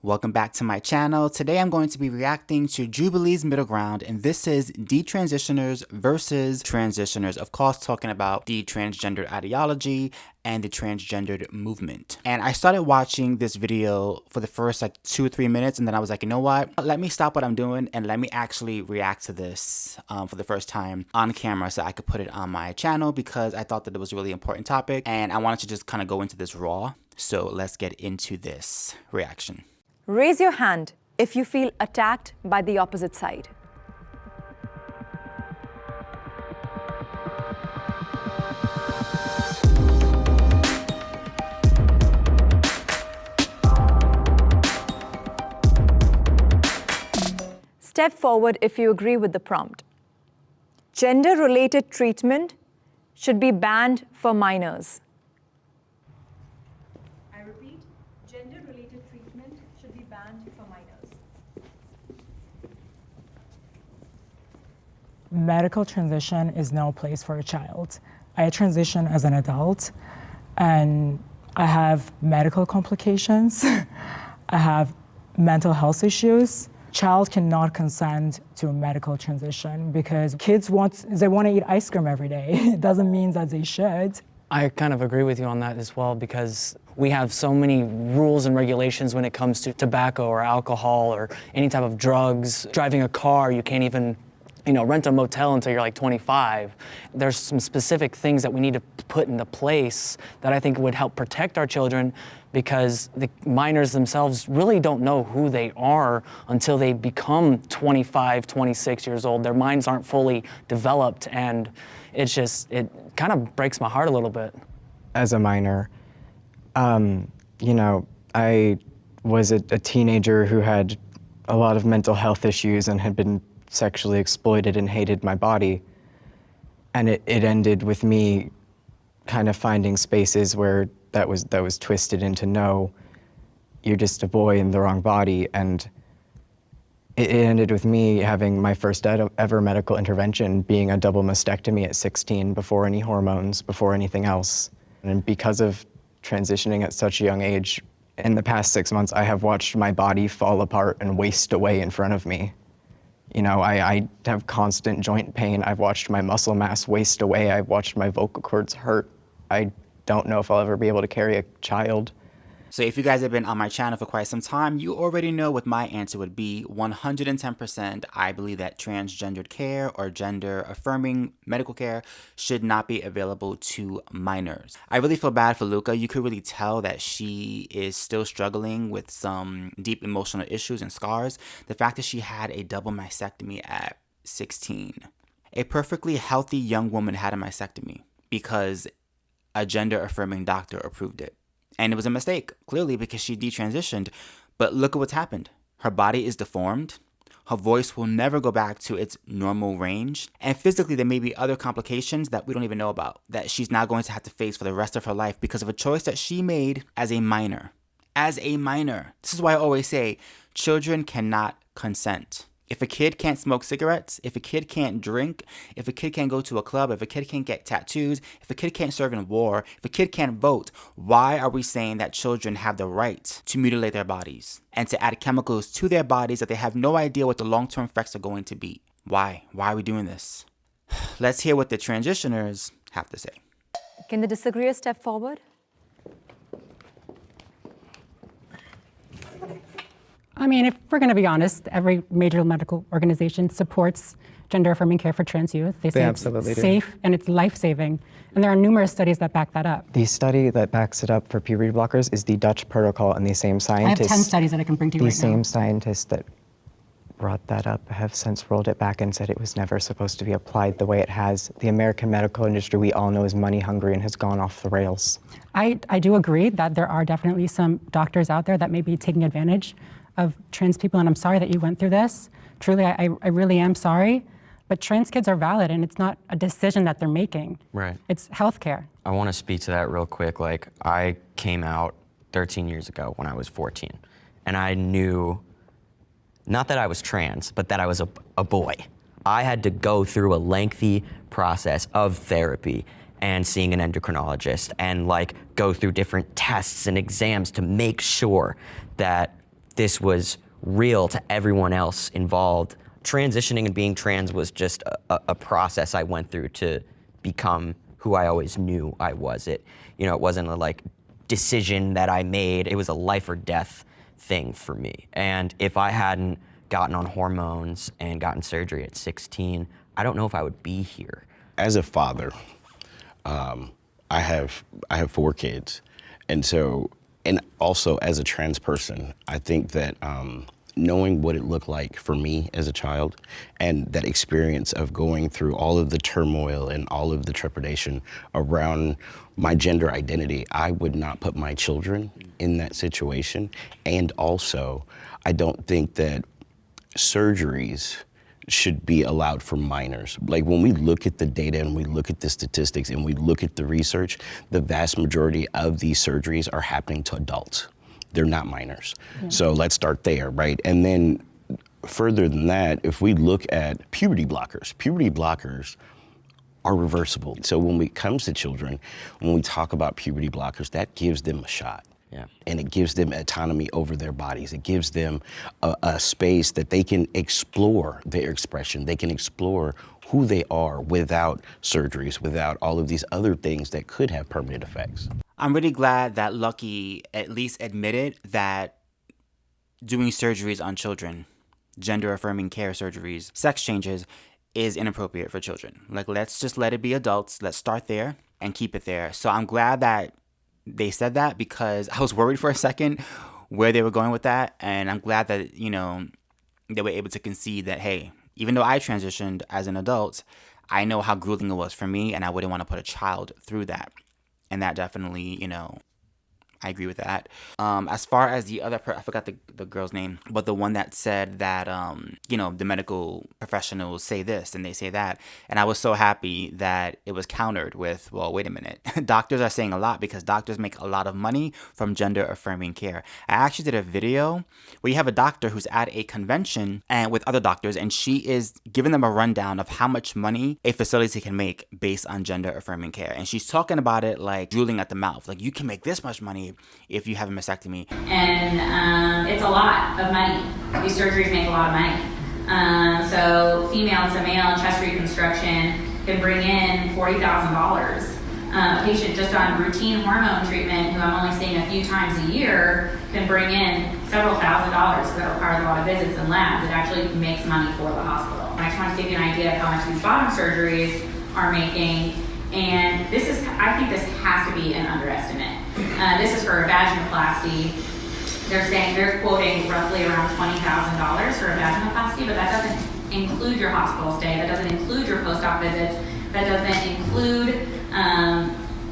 Welcome back to my channel. Today I'm going to be reacting to Jubilee's Middle Ground, and this is detransitioners versus transitioners. Of course, talking about the transgendered ideology and the transgendered movement. And I started watching this video for the first 2 or 3 minutes, and then I was like, you know what? Let me stop what I'm doing and let me actually react to this for the first time on camera so I could put it on my channel, because I thought that it was a really important topic and I wanted to just kind of go into this raw. So let's get into this reaction. Raise your hand if you feel attacked by the opposite side. Step forward if you agree with the prompt. Gender-related treatment should be banned for minors. I repeat, gender-related treatment should be banned for minors. Medical transition is no place for a child. I transition as an adult and I have medical complications. I have mental health issues. Child cannot consent to a medical transition because kids want to eat ice cream every day. It doesn't mean that they should. I kind of agree with you on that as well, because we have so many rules and regulations when it comes to tobacco or alcohol or any type of drugs. Driving a car, you can't even rent a motel until you're like 25. There's some specific things that we need to put into place that I think would help protect our children, because the minors themselves really don't know who they are until they become 25, 26 years old. Their minds aren't fully developed, and it kind of breaks my heart a little bit. As a minor, I was a teenager who had a lot of mental health issues and had been sexually exploited and hated my body. And it ended with me kind of finding spaces where that was twisted into, no, you're just a boy in the wrong body. And it ended with me having my first ever medical intervention being a double mastectomy at 16, before any hormones, before anything else. And because of transitioning at such a young age, in the past 6 months, I have watched my body fall apart and waste away in front of me. I have constant joint pain. I've watched my muscle mass waste away. I've watched my vocal cords hurt. I don't know if I'll ever be able to carry a child. So if you guys have been on my channel for quite some time, you already know what my answer would be. 110%, I believe that transgendered care or gender-affirming medical care should not be available to minors. I really feel bad for Luca. You could really tell that she is still struggling with some deep emotional issues and scars. The fact that she had a double mastectomy at 16. A perfectly healthy young woman had a mastectomy because a gender-affirming doctor approved it. And it was a mistake, clearly, because she detransitioned. But look at what's happened. Her body is deformed. Her voice will never go back to its normal range. And physically, there may be other complications that we don't even know about, that she's now going to have to face for the rest of her life because of a choice that she made as a minor. As a minor. This is why I always say, children cannot consent. If a kid can't smoke cigarettes, if a kid can't drink, if a kid can't go to a club, if a kid can't get tattoos, if a kid can't serve in war, if a kid can't vote, why are we saying that children have the right to mutilate their bodies and to add chemicals to their bodies that they have no idea what the long-term effects are going to be? Why? Why are we doing this? Let's hear what the transitioners have to say. Can the disagreeer step forward? I mean, if we're going to be honest, every major medical organization supports gender-affirming care for trans youth. They say it's safe and it's life-saving. And there are numerous studies that back that up. The study that backs it up for puberty blockers is the Dutch protocol, and the same scientists— I have 10 studies that I can bring to you right now. The same scientists that brought that up have since rolled it back and said it was never supposed to be applied the way it has. The American medical industry, we all know, is money hungry and has gone off the rails. I do agree that there are definitely some doctors out there that may be taking advantage of trans people, and I'm sorry that you went through this. Truly, I really am sorry, but trans kids are valid, and it's not a decision that they're making. Right. It's healthcare. I want to speak to that real quick. I came out 13 years ago when I was 14, and I knew, not that I was trans, but that I was a boy. I had to go through a lengthy process of therapy and seeing an endocrinologist and go through different tests and exams to make sure that this was real to everyone else involved. Transitioning and being trans was just a process I went through to become who I always knew I was. It wasn't a like decision that I made. It was a life or death thing for me. And if I hadn't gotten on hormones and gotten surgery at 16, I don't know if I would be here. As a father, I have 4 kids, and also as a trans person, I think that knowing what it looked like for me as a child, and that experience of going through all of the turmoil and all of the trepidation around my gender identity, I would not put my children in that situation. And also, I don't think that surgeries should be allowed for minors. Like, when we look at the data and we look at the statistics and we look at the research, the vast majority of these surgeries are happening to adults. They're not minors. Yeah. So let's start there, right? And then further than that, if we look at puberty blockers are reversible. So when it comes to children, when we talk about puberty blockers, that gives them a shot. Yeah. And it gives them autonomy over their bodies. It gives them a space that they can explore their expression. They can explore who they are without surgeries, without all of these other things that could have permanent effects. I'm really glad that Lucky at least admitted that doing surgeries on children, gender-affirming care surgeries, sex changes, is inappropriate for children. Like, let's just let it be adults. Let's start there and keep it there. So I'm glad that they said that, because I was worried for a second where they were going with that. And I'm glad that, they were able to concede that, hey, even though I transitioned as an adult, I know how grueling it was for me, and I wouldn't want to put a child through that. And that definitely, I agree with that. As far as the other, I forgot the girl's name, but the one that said that, the medical professionals say this and they say that. And I was so happy that it was countered with, well, wait a minute. Doctors are saying a lot because doctors make a lot of money from gender affirming care. I actually did a video where you have a doctor who's at a convention and with other doctors, and she is giving them a rundown of how much money a facility can make based on gender affirming care. And she's talking about it like drooling at the mouth. Like, you can make this much money if you have a mastectomy. And it's a lot of money. These surgeries make a lot of money. So female to male chest reconstruction can bring in $40,000. A patient just on routine hormone treatment, who I'm only seeing a few times a year, can bring in several $1,000s. That requires a lot of visits and labs. It actually makes money for the hospital. And I just want to give you an idea of how much these bottom surgeries are making. And I think this has to be an underestimate. This is for a vaginoplasty. They're quoting roughly around $20,000 for a vaginoplasty, but that doesn't include your hospital stay. That doesn't include your post-op visits. That doesn't include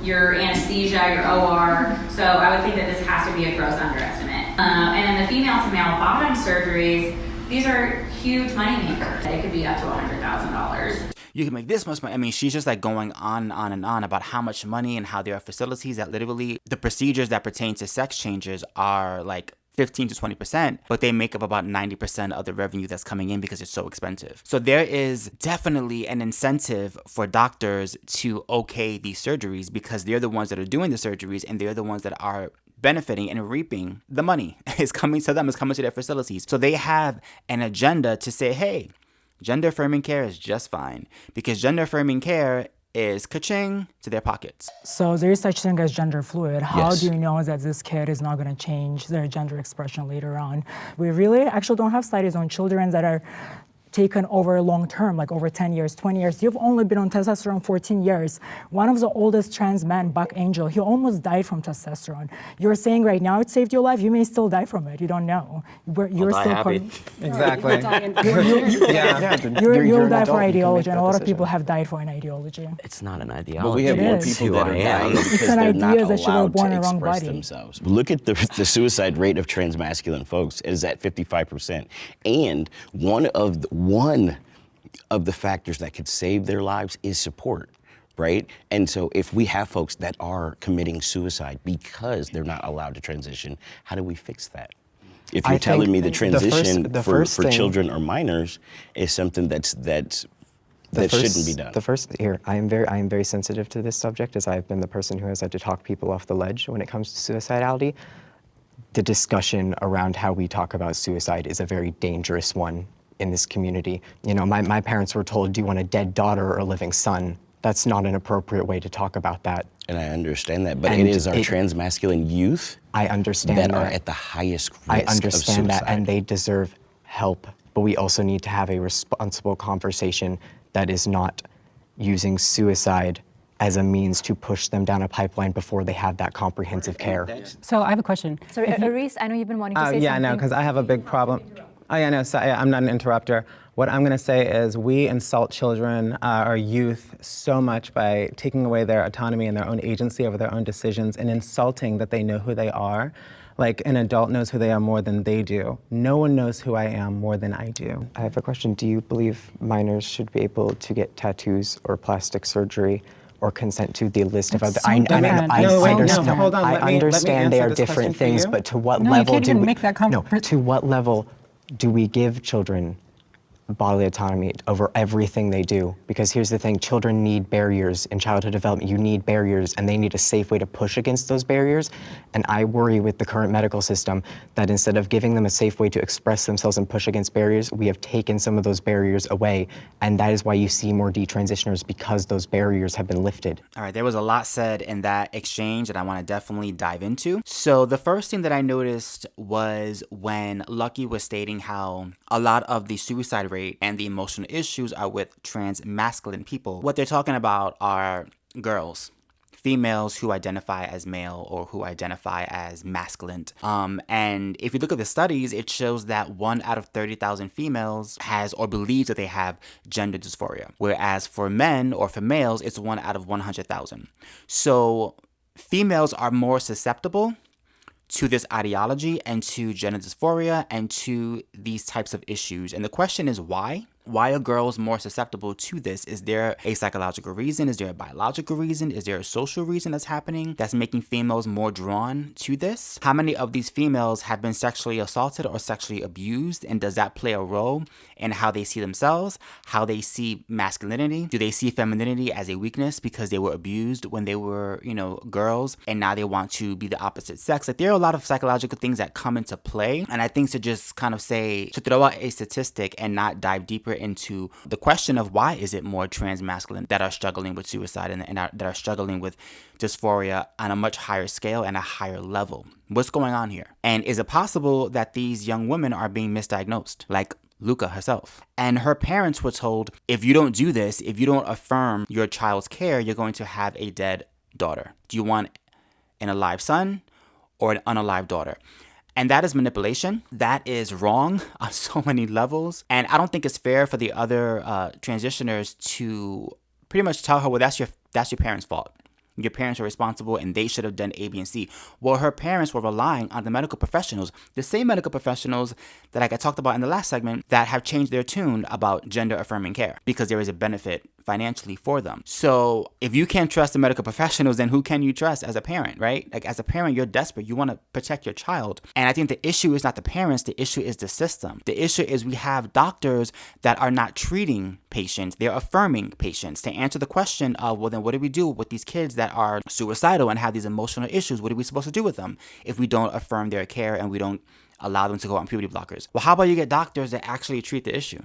your anesthesia, your OR. So I would think that this has to be a gross underestimate. And then the female to male bottom surgeries, these are huge money makers. It could be up to $100,000. You can make this much money. I mean, she's just like going on and on about how much money and how there are facilities that literally the procedures that pertain to sex changes are like 15 to 20%, but they make up about 90% of the revenue that's coming in because it's so expensive. So there is definitely an incentive for doctors to okay these surgeries, because they're the ones that are doing the surgeries and they're the ones that are benefiting and reaping the money. It's coming to them, it's coming to their facilities. So they have an agenda to say, hey, gender affirming care is just fine, because gender affirming care is ka-ching to their pockets. So there is such thing as gender fluid. How Yes. do you know that this kid is not going to change their gender expression later on? We really actually don't have studies on children that are taken over long term, like over 10 years, 20 years. You've only been on testosterone 14 years. One of the oldest trans men, Buck Angel, he almost died from testosterone. You're saying right now it saved your life, you may still die from it. You don't know. You're die still happy. Exactly. You'll die adult, for you can ideology, make and that a lot of decision. people have died for an ideology. It's not an ideology. But we have It more is. people that are Who I am. dying because It's an they're not idea that you were allowed born to in the wrong express body. themselves. Look at the suicide rate of trans masculine folks is at 55%. And one of the factors that could save their lives is support, right? And so if we have folks that are committing suicide because they're not allowed to transition, how do we fix that? If I you're telling think me the transition the for first thing- children or minors is something that shouldn't be done. The first here, I am very sensitive to this subject, as I've been the person who has had to talk people off the ledge when it comes to suicidality. the discussion around how we talk about suicide is a very dangerous one in this community. You know, my parents were told, do you want a dead daughter or a living son? That's not an appropriate way to talk about that. And I understand that, but And it is our transmasculine youth I understand that that. are at the highest risk I of understand that, suicide. and they deserve help. But we also need to have a responsible conversation that is not using suicide as a means to push them down a pipeline before they have that comprehensive care. So I have a question. Sorry, Aris, I know you've been wanting to say Yeah, something. no, because I have a big problem. Oh, yeah, no, so I'm not an interrupter. What I'm going to say is we insult children, our youth, so much by taking away their autonomy and their own agency over their own decisions and insulting that they know who they are. Like an adult knows who they are more than they do. No one knows who I am more than I do. I have a question. Do you believe minors should be able to get tattoos or plastic surgery or consent to the list of other? so different. No, wait, no, hold on, I let me understand they answer are this question different for things, you. but to what No, you level can't do even we make that no, to what level do we give children bodily autonomy over everything they do? Because here's the thing, children need barriers in childhood development. You need barriers, and they need a safe way to push against those barriers. And I worry with the current medical system that instead of giving them a safe way to express themselves and push against barriers, we have taken some of those barriers away. And that is why you see more detransitioners, because those barriers have been lifted. All right, there was a lot said in that exchange that I want to definitely dive into. So the first thing that I noticed was when Lucky was stating how a lot of the suicide rate and the emotional issues are with trans masculine people. What they're talking about are girls, females who identify as male or who identify as masculine. And if you look at the studies, it shows that 1 out of 30,000 females has or believes that they have gender dysphoria. Whereas for men or for males, it's 1 out of 100,000. So females are more susceptible to this ideology and to gender dysphoria and to these types of issues. And the question is why? Why are girls more susceptible to this? Is there a psychological reason? Is there a biological reason? Is there a social reason that's happening that's making females more drawn to this? How many of these females have been sexually assaulted or sexually abused? And does that play a role in how they see themselves, how they see masculinity? Do they see femininity as a weakness because they were abused when they were, girls, and now they want to be the opposite sex? Like, there are a lot of psychological things that come into play. And I think to just kind of say, to throw out a statistic and not dive deeper into the question of why is it more trans masculine that are struggling with suicide and that are struggling with dysphoria on a much higher scale and a higher level. What's going on here? And is it possible that these young women are being misdiagnosed, like Luca herself? And her parents were told, if you don't do this, if you don't affirm your child's care, you're going to have a dead daughter. Do you want an alive son or an unalive daughter? And that is manipulation. That is wrong on so many levels. And I don't think it's fair for the other transitioners to pretty much tell her, well, that's your parents' fault. Your parents are responsible and they should have done A, B, and C. Well, her parents were relying on the medical professionals, the same medical professionals that I talked about in the last segment that have changed their tune about gender affirming care because there is a benefit financially for them. So if you can't trust the medical professionals, then who can you trust as a parent, right? Like, as a parent, you're desperate. You want to protect your child. And I think the issue is not the parents. The issue is the system. The issue is we have doctors that are not treating patients. They're affirming patients. To answer the question of, well, then what do we do with these kids that are suicidal and have these emotional issues? What are we supposed to do with them if we don't affirm their care and we don't allow them to go on puberty blockers? Well, how about you get doctors that actually treat the issue?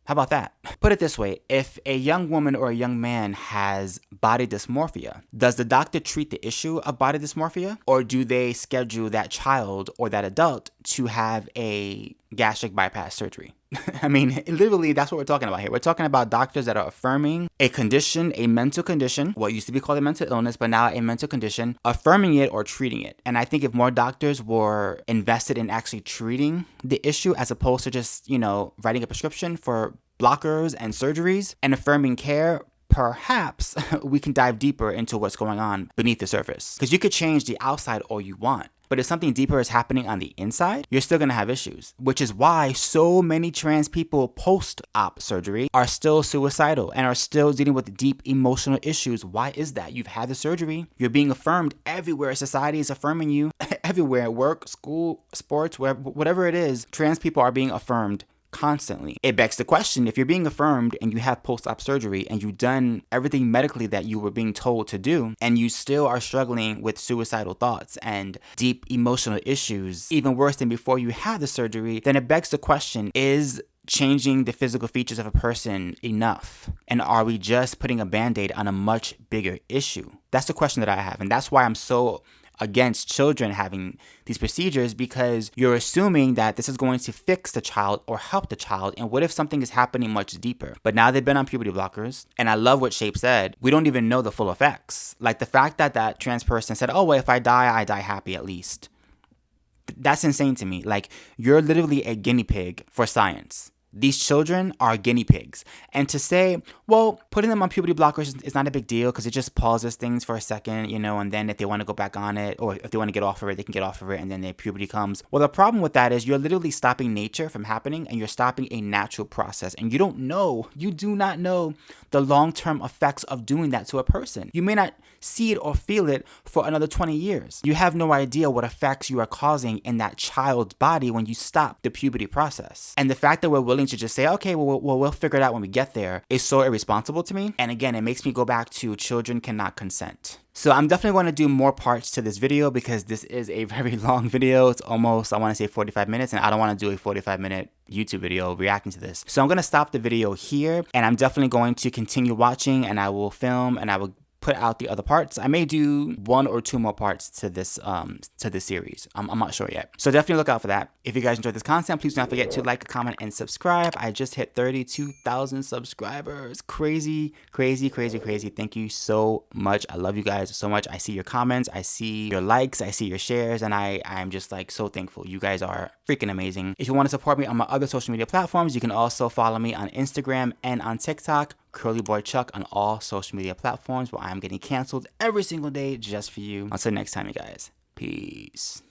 How about that? Put it this way. If a young woman or a young man has body dysmorphia, does the doctor treat the issue of body dysmorphia? Or do they schedule that child or that adult to have a gastric bypass surgery? I mean, literally, that's what we're talking about here. We're talking about doctors that are affirming a condition, a mental condition, what used to be called a mental illness, but now a mental condition, affirming it or treating it. And I think if more doctors were invested in actually treating the issue as opposed to just, writing a prescription for blockers and surgeries and affirming care, perhaps we can dive deeper into what's going on beneath the surface. Because you could change the outside all you want, but if something deeper is happening on the inside, you're still going to have issues, which is why so many trans people post-op surgery are still suicidal and are still dealing with deep emotional issues. Why is that? You've had the surgery. You're being affirmed everywhere. Society is affirming you everywhere. Work, school, sports, whatever it is. Trans people are being affirmed constantly. It begs the question, if you're being affirmed and you have post-op surgery and you've done everything medically that you were being told to do, and you still are struggling with suicidal thoughts and deep emotional issues, even worse than before you had the surgery, then it begs the question, is changing the physical features of a person enough? And are we just putting a band-aid on a much bigger issue? That's the question that I have. And that's why I'm so against children having these procedures, because you're assuming that this is going to fix the child or help the child. And what if something is happening much deeper? But now they've been on puberty blockers. And I love what Shape said. We don't even know the full effects. Like the fact that that trans person said, oh, well, if I die happy at least. That's insane to me. Like, you're literally a guinea pig for science. These children are guinea pigs. And to say, well, putting them on puberty blockers is not a big deal because it just pauses things for a second, you know, and then if they want to go back on it or if they want to get off of it, they can get off of it and then their puberty comes. Well, the problem with that is you're literally stopping nature from happening and you're stopping a natural process. And you do not know the long-term effects of doing that to a person. You may not see it or feel it for another 20 years. You have no idea what effects you are causing in that child's body when you stop the puberty process. And the fact that we're willing to just say, okay, well, we'll figure it out when we get there is so irresponsible to me. And again, it makes me go back to children cannot consent. So I'm definitely going to do more parts to this video because this is a very long video. It's almost, I want to say 45 minutes, and I don't want to do a 45-minute YouTube video reacting to this. So I'm going to stop the video here, and I'm definitely going to continue watching, and I will film, and I will put out the other parts. I may do 1 or 2 more parts to this series. I'm not sure yet. So definitely look out for that. If you guys enjoyed this content, please do not forget to like, comment, and subscribe. I just hit 32,000 subscribers. Crazy, crazy, crazy, crazy. Thank you so much. I love you guys so much. I see your comments, I see your likes, I see your shares, and I'm just like so thankful. You guys are freaking amazing. If you want to support me on my other social media platforms, you can also follow me on Instagram and on TikTok. Curly Boy Chuck on all social media platforms where I'm getting canceled every single day just for you. Until next time, you guys. Peace.